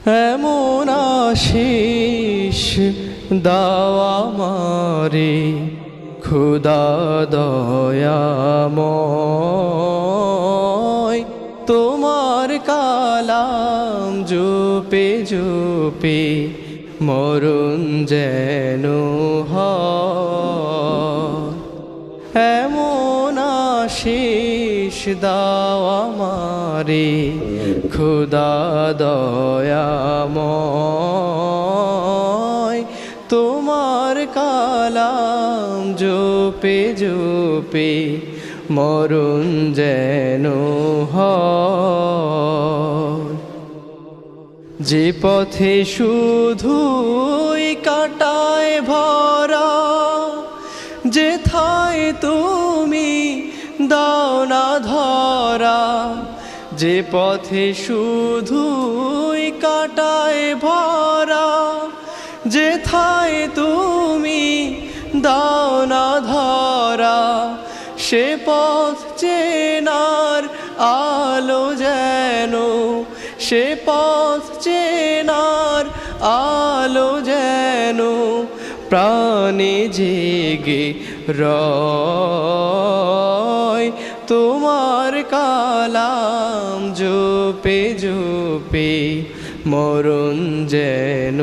এমন আশিস দাও আমারে খুদা দয়াময়, তোমার কালাম জপে জপে মরণ যেন হয়। এমন আশিস দাও আমারে খুদা দয়াময়, তোমার কালাম জপে জপে মরণ যেন হয়। যে পথে শুধুই কাটায় ভরা, যেথায় তুমি দাও না ধরা। যে পথে শুধুই কাটায় ভরা, যেথায় তুমি দাও না ধরা। সে পথ চেনার আলো যেন, সে পথ চেনার আলো যেন প্রাণে জেগে রয়। তোমার কালাম জপে জপে মরণ যেন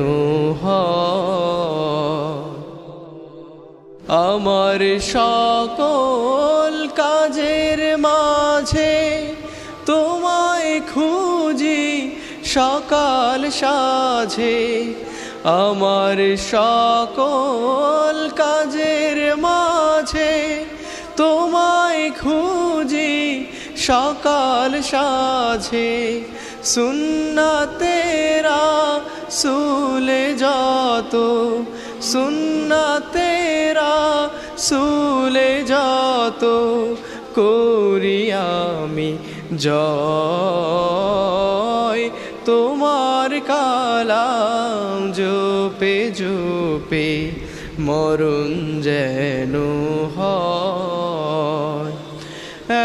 হয়। আমার সকল কাজের মাঝে তোমায় খুঁজি সকাল সাঝে। আমার সকল কাজের মাঝে তোমায় খুঁজি সকাল সাঝে। সুন্নাতেরা সুলে যত, সুন্নাতেরা সুলে যত করি আমি জয়। তোমার কালাম জপে জপে মরণ যেন হয়।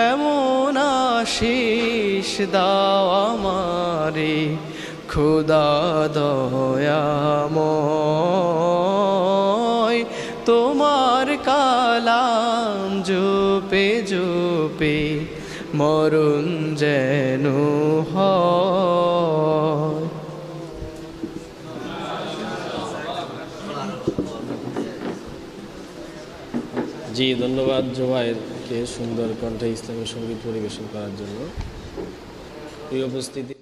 এমন আশিস দাও আমারে খুদা দয়াময়, তোমার কালাম জপে জপে মরণ যেন হয়। জি, ধন্যবাদ জুবায়েরকে সুন্দর কণ্ঠে ইসলামী সঙ্গীত পরিবেশন করার জন্য। প্রিয় উপস্থিতি।